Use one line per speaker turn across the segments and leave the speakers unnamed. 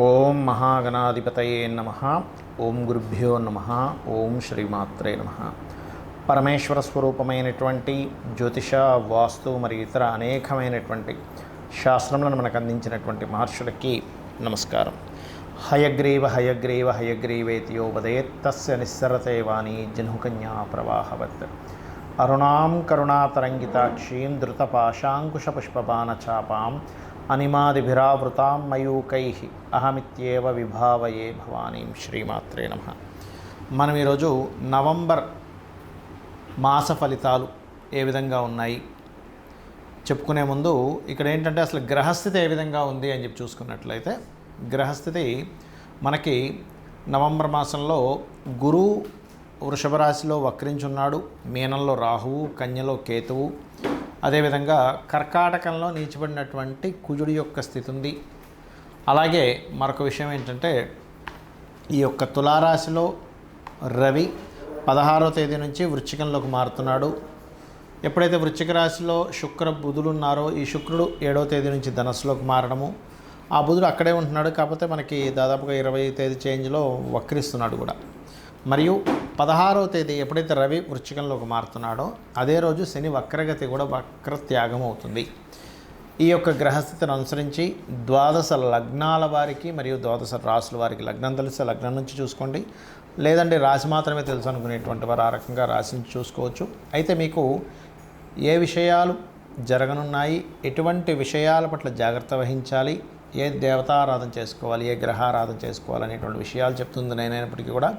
ఓం మహాగణాధిపతయే నమః. ఓం గురుభ్యో నమః. ఓం శ్రీమాత్రే నమః. పరమేశ్వర స్వరూపమైనటువంటి జ్యోతిష, వాస్తు మరియు ఇతర అనేకమైనటువంటి శాస్త్రములను మనకు అందించినటువంటి మహర్షులకి నమస్కారం. హయగ్రీవ హయగ్రీవ హయగ్రీవేతియో వదేత్ తస్య నిస్సరతే వాణి జహ్నుకన్యా ప్రవాహవత్. అరుణాం కరుణాతరంగితాక్షీం ధృతపాశాంకుశపుష్పబాణచాపాం అనిమాదిభిరావృతాం మయూకైః అహమిత్యేవ విభావయే భవానీం. శ్రీమాత్రే నమః. మనం ఈరోజు నవంబర్ మాస ఫలితాలు ఏ విధంగా ఉన్నాయి చెప్పుకునే ముందు ఇక్కడ ఏంటంటే అసలు గ్రహస్థితి ఏ విధంగా ఉంది అని చెప్పి చూసుకున్నట్లయితే, గ్రహస్థితి మనకి నవంబర్ మాసంలో గురువు వృషభ రాశిలో వక్రించున్నాడు, మీనంలో రాహువు, కన్యలో కేతువు, అదేవిధంగా కర్కాటకంలో నీచబడినటువంటి కుజుడి యొక్క స్థితి ఉంది. అలాగే మరొక విషయం ఏంటంటే, ఈ యొక్క తులారాశిలో రవి 16వ తేదీ నుంచి వృశ్చికంలోకి మారుతున్నాడు. ఎప్పుడైతే వృశ్చిక రాశిలో శుక్ర బుధులు ఉన్నారో, ఈ శుక్రుడు 7వ తేదీ నుంచి ధనస్సులోకి మారడము, ఆ బుధుడు అక్కడే ఉంటున్నాడు కాబట్టి మనకి దాదాపుగా 20వ తేదీ చేంజ్లో వక్రిస్తున్నాడు కూడా. మరియు 16వ తేదీ ఎప్పుడైతే రవి వృశ్చికంలోకి మారుతున్నాడో అదే రోజు శని వక్రగతి కూడా వక్రత్యాగం అవుతుంది. ఈ యొక్క గ్రహస్థితిని అనుసరించి ద్వాదశ లగ్నాల వారికి మరియు ద్వాదశ రాశుల వారికి, లగ్నం తెలిస్తే లగ్నం నుంచి చూసుకోండి, లేదంటే రాశి మాత్రమే తెలుసు అనుకునేటువంటి వారు ఆ రకంగా రాశి నుంచి చూసుకోవచ్చు. అయితే మీకు ఏ విషయాలు జరగనున్నాయి, ఎటువంటి విషయాల పట్ల జాగ్రత్త వహించాలి, ఏ దేవతారాధన చేసుకోవాలి, ఏ గ్రహారాధన చేసుకోవాలి అనేటువంటి విషయాలు చెప్తుంది నేనైనప్పటికీ కూడా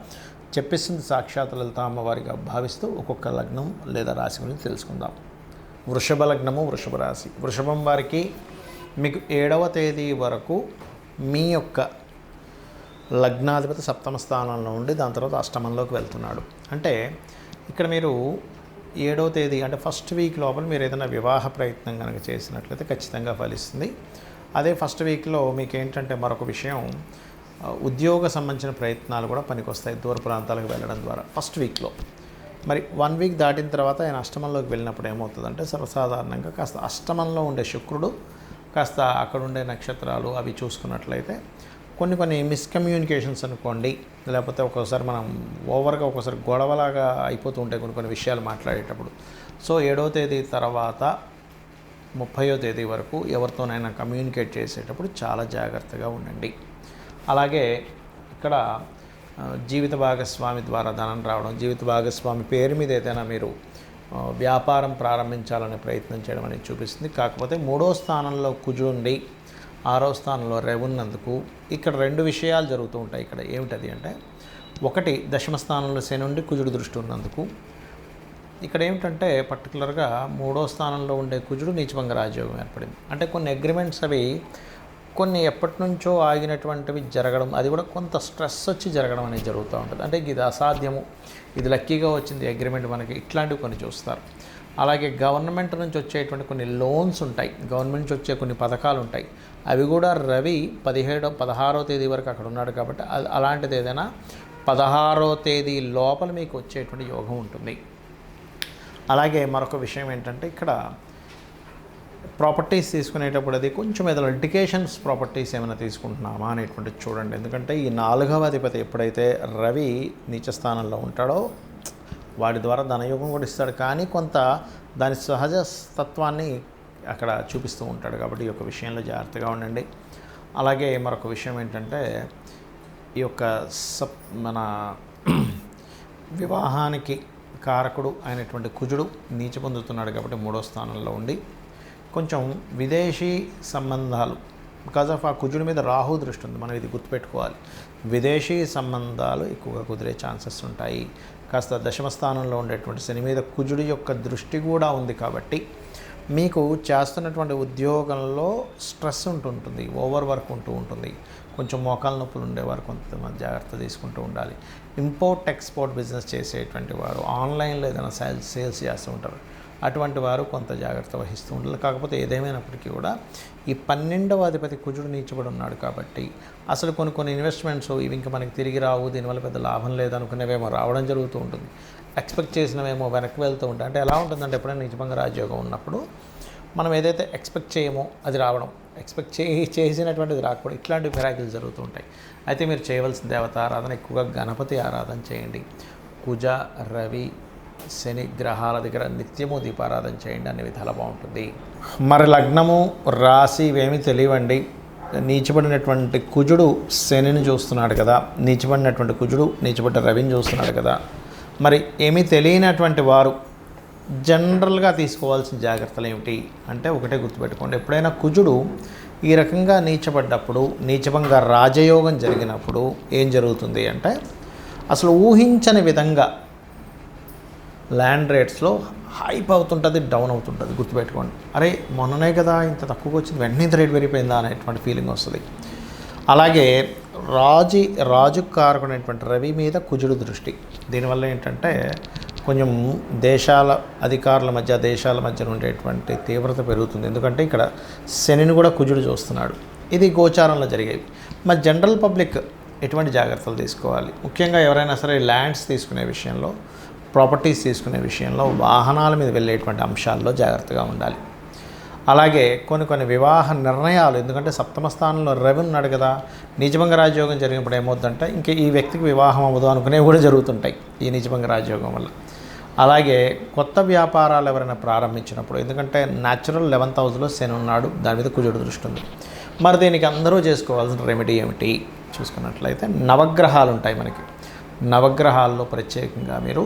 చెప్పిస్తుంది సాక్షాత్ లలిత అమ్మవారిగా భావిస్తూ ఒక్కొక్క లగ్నం లేదా రాశి గురించి తెలుసుకుందాం. వృషభ లగ్నము, వృషభ రాశి. వృషభం వారికి మీకు 7వ తేదీ వరకు మీ యొక్క లగ్నాధిపతి సప్తమ స్థానంలో ఉండి దాని తర్వాత అష్టమంలోకి వెళ్తున్నాడు. అంటే ఇక్కడ మీరు 7వ తేదీ అంటే ఫస్ట్ వీక్ లోపల మీరు ఏదైనా వివాహ ప్రయత్నం కనుక చేసినట్లయితే ఖచ్చితంగా ఫలిస్తుంది. అదే ఫస్ట్ వీక్లో మీకు ఏంటంటే మరొక విషయం, ఉద్యోగ సంబంధించిన ప్రయత్నాలు కూడా పనికొస్తాయి దూర ప్రాంతాలకు వెళ్ళడం ద్వారా ఫస్ట్ వీక్లో. మరి 1 వీక్ దాటిన తర్వాత ఆయన అష్టమంలోకి వెళ్ళినప్పుడు ఏమవుతుందంటే, సర్వసాధారణంగా కాస్త అష్టమంలో ఉండే శుక్రుడు కాస్త అక్కడ ఉండే నక్షత్రాలు అవి చూసుకున్నట్లయితే కొన్ని మిస్కమ్యూనికేషన్స్ అనుకోండి, లేకపోతే ఒక్కోసారి మనం ఓవర్గా ఒక్కోసారి గొడవలాగా అయిపోతూ ఉంటాయి కొన్ని విషయాలు మాట్లాడేటప్పుడు. సో 7వ తేదీ తర్వాత 30వ తేదీ వరకు ఎవరితోనైనా కమ్యూనికేట్ చేసేటప్పుడు చాలా జాగ్రత్తగా ఉండండి. అలాగే ఇక్కడ జీవిత భాగస్వామి ద్వారా ధనం రావడం, జీవిత భాగస్వామి పేరు మీద ఏదైనా మీరు వ్యాపారం ప్రారంభించాలనే ప్రయత్నం చేయడం అనేది చూపిస్తుంది. కాకపోతే 3వ స్థానంలో కుజుండి 6వ స్థానంలో రవి ఉన్నందుకు ఇక్కడ 2 విషయాలు జరుగుతూ ఉంటాయి. ఇక్కడ ఏమిటది అంటే, ఒకటి దశమ స్థానంలో శని ఉండి కుజుడు దృష్టి ఉన్నందుకు ఇక్కడ ఏమిటంటే పర్టికులర్గా 3వ స్థానంలో ఉండే కుజుడు నీచభంగ రాజయోగం ఏర్పడింది. అంటే కొన్ని అగ్రిమెంట్స్ అవి కొన్ని ఎప్పటి నుంచో ఆగినటువంటివి జరగడం, అది కూడా కొంత స్ట్రెస్ వచ్చి జరగడం అనేది జరుగుతూ ఉంటుంది. అంటే ఇది అసాధ్యము, ఇది లక్కీగా వచ్చింది అగ్రిమెంట్ మనకి, ఇట్లాంటివి కొన్ని చూస్తారు. అలాగే గవర్నమెంట్ నుంచి వచ్చేటువంటి కొన్ని లోన్స్ ఉంటాయి, గవర్నమెంట్ నుంచి వచ్చే కొన్ని పథకాలు ఉంటాయి, అవి కూడా రవి 16వ తేదీ వరకు అక్కడ ఉన్నాడు కాబట్టి అలాంటిది ఏదైనా 16వ తేదీ లోపల మీకు వచ్చేటువంటి యోగం ఉంటుంది. అలాగే మరొక విషయం ఏంటంటే, ఇక్కడ ప్రాపర్టీస్ తీసుకునేటప్పుడు అది కొంచెం ఏదైనా లిటిగేషన్స్ ప్రాపర్టీస్ ఏమైనా తీసుకుంటున్నామా అనేటువంటిది చూడండి. ఎందుకంటే ఈ 4వ అధిపతి ఎప్పుడైతే రవి నీచ స్థానంలో ఉంటాడో వాడి ద్వారా ధనయోగం కూడా ఇస్తాడు, కానీ కొంత దాని సహజ తత్వాన్ని అక్కడ చూపిస్తూ ఉంటాడు కాబట్టి ఈ యొక్క విషయంలో జాగ్రత్తగా ఉండండి. అలాగే మరొక విషయం ఏంటంటే, ఈ యొక్క మన వివాహానికి కారకుడు అయినటువంటి కుజుడు నీచ పొందుతున్నాడు కాబట్టి 3వ స్థానంలో ఉండి కొంచెం విదేశీ సంబంధాలు, బికాజ్ ఆఫ్ ఆ కుజుడి మీద రాహు దృష్టి ఉంది, మనం ఇది గుర్తుపెట్టుకోవాలి. విదేశీ సంబంధాలు ఎక్కువగా కుదిరే ఛాన్సెస్ ఉంటాయి. కాస్త దశమ స్థానంలో ఉండేటువంటి శని మీద కుజుడి యొక్క దృష్టి కూడా ఉంది కాబట్టి మీకు చేస్తున్నటువంటి ఉద్యోగంలో స్ట్రెస్ ఉంటుంటుంది, ఓవర్ వర్క్ ఉంటూ ఉంటుంది, కొంచెం మోకాల నొప్పులు ఉండేవారు కొంతమంది జాగ్రత్త తీసుకుంటూ ఉండాలి. ఇంపోర్ట్ ఎక్స్పోర్ట్ బిజినెస్ చేసేటువంటి వారు, ఆన్లైన్లో ఏదైనా సేల్స్ చేస్తూ ఉంటారు, అటువంటి వారు కొంత జాగ్రత్త వహిస్తూ ఉండాలి. కాకపోతే ఏదేమైనప్పటికీ కూడా ఈ 12వ అధిపతి కుజుడు నీచబడి ఉన్నాడు కాబట్టి అసలు కొన్ని ఇన్వెస్ట్మెంట్స్ ఇవి ఇంకా మనకి తిరిగి రావు, దీనివల్ల పెద్ద లాభం లేదనుకునేవేమో రావడం జరుగుతూ ఉంటుంది, ఎక్స్పెక్ట్ చేసినవేమో వెనక్కి వెళ్తూ ఉంటాయి. అంటే ఎలా ఉంటుందంటే, ఎప్పుడైనా నీచభంగ రాజయోగం ఉన్నప్పుడు మనం ఏదైతే ఎక్స్పెక్ట్ చేయమో అది రావడం, ఎక్స్పెక్ట్ చేసినటువంటిది రాకపోవడం, ఇట్లాంటి మిరాకిల్స్ జరుగుతూ ఉంటాయి. అయితే మీరు చేయవలసిన దేవత ఆరాధన ఎక్కువగా గణపతి ఆరాధన చేయండి. కుజ, రవి, శని గ్రహాల దగ్గర నిత్యము దీపారాధన చేయండి, అన్ని విధాలా బాగుంటుంది. మరి లగ్నము, రాశి ఇవేమీ తెలియవండి. నీచబడినటువంటి కుజుడు శనిని చూస్తున్నాడు కదా, నీచబడినటువంటి కుజుడు నీచబడ్డ రవిని చూస్తున్నాడు కదా, మరి ఏమీ తెలియనటువంటి వారు జనరల్గా తీసుకోవాల్సిన జాగ్రత్తలు ఏమిటి అంటే, ఒకటే గుర్తుపెట్టుకోండి, ఎప్పుడైనా కుజుడు ఈ రకంగా నీచబడ్డప్పుడు, నీచభంగా రాజయోగం జరిగినప్పుడు ఏం జరుగుతుంది అంటే, అసలు ఊహించని విధంగా ల్యాండ్ రేట్స్లో హైప్ అవుతుంటుంది, డౌన్ అవుతుంటుంది. గుర్తుపెట్టుకోండి, అరే మొన్ననే కదా ఇంత తక్కువగా వచ్చింది, వెంటనే ఇంత రేట్ పెరిగిపోయిందా అనేటువంటి ఫీలింగ్ వస్తుంది. అలాగే రాజు కారకుడైనటువంటి రవి మీద కుజుడు దృష్టి, దీనివల్ల ఏంటంటే కొంచెం అధికారుల మధ్య దేశాల మధ్య ఉండేటువంటి తీవ్రత పెరుగుతుంది. ఎందుకంటే ఇక్కడ శనిని కూడా కుజుడు చూస్తున్నాడు. ఇది గోచారంలో జరిగేవి. మరి జనరల్ పబ్లిక్ ఎటువంటి జాగ్రత్తలు తీసుకోవాలి? ముఖ్యంగా ఎవరైనా సరే ల్యాండ్స్ తీసుకునే విషయంలో, ప్రాపర్టీస్ తీసుకునే విషయంలో, వాహనాల మీద వెళ్ళేటువంటి అంశాల్లో జాగ్రత్తగా ఉండాలి. అలాగే కొన్ని వివాహ నిర్ణయాలు, ఎందుకంటే సప్తమ స్థానంలో రవి ఉన్నాడు కదా, నీచభంగ రాజయోగం జరిగినప్పుడు ఏమవుతుందంటే ఇంక ఈ వ్యక్తికి వివాహం అవ్వదు అనుకునేవి కూడా జరుగుతుంటాయి ఈ నీచభంగ రాజయోగం వల్ల. అలాగే కొత్త వ్యాపారాలు ఎవరైనా ప్రారంభించినప్పుడు, ఎందుకంటే న్యాచురల్ 11th హౌస్లో శని ఉన్నాడు, దాని మీద కుజుడు దృష్టి ఉంది. మరి దీనికి అందరూ చేసుకోవాల్సిన రెమెడీ ఏమిటి చూసుకున్నట్లయితే, నవగ్రహాలు ఉంటాయి మనకి. నవగ్రహాల్లో ప్రత్యేకంగా మీరు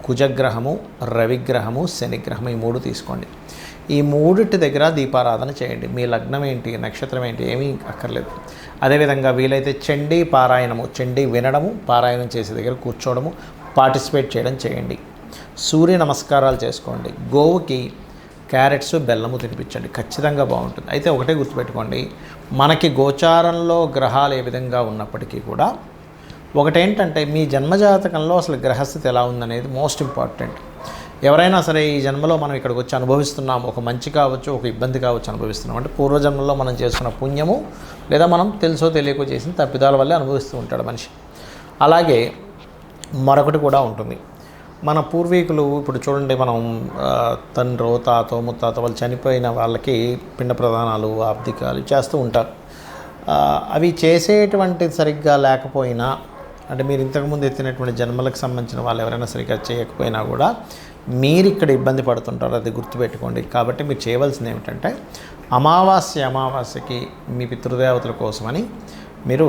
కుజగ్రహము, రవిగ్రహము, శనిగ్రహము, ఈ 3 తీసుకోండి. ఈ 3 దగ్గర దీపారాధన చేయండి. మీ లగ్నం ఏంటి, నక్షత్రం ఏంటి ఏమీ అక్కర్లేదు. అదేవిధంగా వీలైతే చండీ పారాయణము, చండీ వినడము, పారాయణం చేసే దగ్గర కూర్చోవడము, పార్టిసిపేట్ చేయడం చేయండి. సూర్య నమస్కారాలు చేసుకోండి. గోవుకి క్యారెట్స్, బెల్లము తినిపించండి, ఖచ్చితంగా బాగుంటుంది. అయితే ఒకటే గుర్తుపెట్టుకోండి, మనకి గోచారంలో గ్రహాలు ఏ విధంగా ఉన్నప్పటికీ కూడా ఒకటేంటంటే మీ జన్మజాతకంలో అసలు గ్రహస్థితి ఎలా ఉందనేది మోస్ట్ ఇంపార్టెంట్. ఎవరైనా సరే ఈ జన్మలో మనం ఇక్కడికి వచ్చి అనుభవిస్తున్నాం, ఒక మంచి కావచ్చు, ఒక ఇబ్బంది కావచ్చు అనుభవిస్తున్నాం అంటే పూర్వజన్మలో మనం చేసుకున్న పుణ్యము లేదా మనం తెలుసో తెలియకో చేసిన తప్పిదాల వల్లే అనుభవిస్తూ ఉంటాడు మనిషి. అలాగే మరొకటి కూడా ఉంటుంది, మన పూర్వీకులు ఇప్పుడు చూడండి, మనం తండ్రో తాతో ముత్తాత వాళ్ళు చనిపోయిన వాళ్ళకి పిండ ప్రదానాలు, ఆబ్దికాలు చేస్తూ ఉంటారు. అవి చేసేటువంటి సరిగ్గా లేకపోయినా, అంటే మీరు ఇంతకుముందు ఎత్తినటువంటి జన్మలకు సంబంధించిన వాళ్ళు ఎవరైనా సరిగ్గా చేయకపోయినా కూడా మీరు ఇక్కడ ఇబ్బంది పడుతుంటారు, అది గుర్తుపెట్టుకోండి. కాబట్టి మీరు చేయవలసింది ఏమిటంటే, అమావాస్యకి మీ పితృదేవతల కోసమని మీరు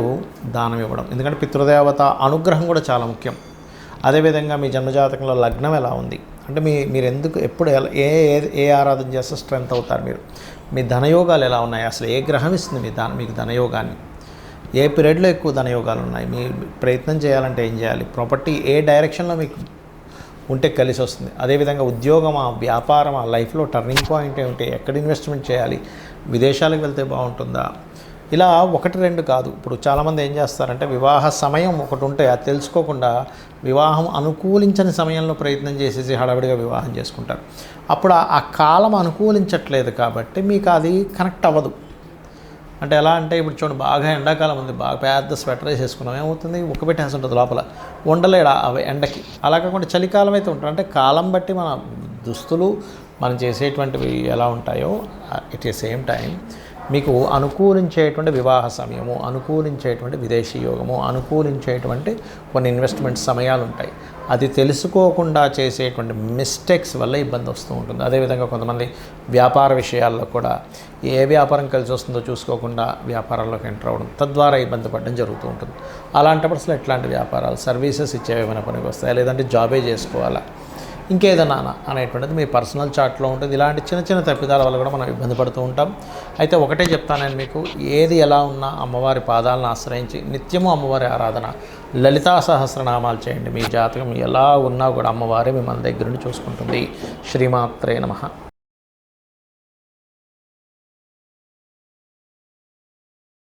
దానం ఇవ్వడం. ఎందుకంటే పితృదేవత అనుగ్రహం కూడా చాలా ముఖ్యం. అదేవిధంగా మీ జన్మజాతకంలో లగ్నం ఎలా ఉంది అంటే, మీరు ఎందుకు ఎప్పుడు ఏ ఆరాధన చేస్తే స్ట్రెంత్ అవుతారు, మీ ధనయోగాలు ఎలా ఉన్నాయి, అసలు ఏ గ్రహం ఇస్తుంది మీకు ధనయోగాన్ని, ఏ పీరియడ్లో ఎక్కువ ధనయోగాలు ఉన్నాయి, మీ ప్రయత్నం చేయాలంటే ఏం చేయాలి, ప్రాపర్టీ ఏ డైరెక్షన్లో మీకు ఉంటే కలిసి వస్తుంది. అదేవిధంగా ఉద్యోగమా, వ్యాపారమా, లైఫ్లో టర్నింగ్ పాయింట్ ఏమిటి, ఎక్కడ ఇన్వెస్ట్మెంట్ చేయాలి, విదేశాలకు వెళ్తే బాగుంటుందా, ఇలా 1-2 కాదు. ఇప్పుడు చాలామంది ఏం చేస్తారంటే, వివాహ సమయం ఒకటి ఉంటే అది తెలుసుకోకుండా వివాహం అనుకూలించని సమయంలో ప్రయత్నం చేసేసి హడావిడిగా వివాహం చేసుకుంటారు. అప్పుడు ఆ కాలం అనుకూలించట్లేదు కాబట్టి మీకు అది కనెక్ట్ అవ్వదు. అంటే ఎలా అంటే, ఇప్పుడు చూడండి, బాగా ఎండాకాలం ఉంది, బాగా పెద్ద స్వెటర్ వేసేసుకున్నాం, ఏమవుతుంది, ఉక్కబెట్టేసి ఉంటుంది లోపల, ఉండలేడా అవి ఎండకి. అలా కాకుండా చలికాలం అయితే ఉంటారు. అంటే కాలం బట్టి మన దుస్తులు మనం చేసేటువంటివి ఎలా ఉంటాయో, ఎట్ ది సేమ్ టైం మీకు అనుకూలించేటువంటి వివాహ సమయము, అనుకూలించేటువంటి విదేశీ యోగము, అనుకూలించేటువంటి కొన్ని ఇన్వెస్ట్మెంట్ సమయాలు ఉంటాయి. అది తెలుసుకోకుండా చేసేటువంటి మిస్టేక్స్ వల్ల ఇబ్బంది వస్తూ ఉంటుంది. అదేవిధంగా కొంతమంది వ్యాపార విషయాల్లో కూడా ఏ వ్యాపారం కలిసి వస్తుందో చూసుకోకుండా వ్యాపారాల్లోకి ఎంటర్ అవ్వడం, తద్వారా ఇబ్బంది పడడం జరుగుతూ ఉంటుంది. అలాంటప్పుడు అసలు ఎట్లాంటి వ్యాపారాలు, సర్వీసెస్ ఇచ్చేవేమైనా పనికి వస్తాయా, లేదంటే జాబే చేసుకోవాలా, ఇంకేదన్నా అనేటువంటిది మీ పర్సనల్ చార్ట్లో ఉంటుంది. ఇలాంటి చిన్న తప్పిదాల వల్ల కూడా మనం ఇబ్బంది పడుతూ ఉంటాం. అయితే ఒకటే చెప్తానని మీకు, ఏది ఎలా ఉన్నా అమ్మవారి పాదాలను ఆశ్రయించి నిత్యము అమ్మవారి ఆరాధన, లలితా సహస్రనామాలు చేయండి. మీ జాతకం ఎలా ఉన్నా కూడా అమ్మవారే మిమ్మల్ని దగ్గర నుండి చూసుకుంటుంది. శ్రీమాత్రే నమః.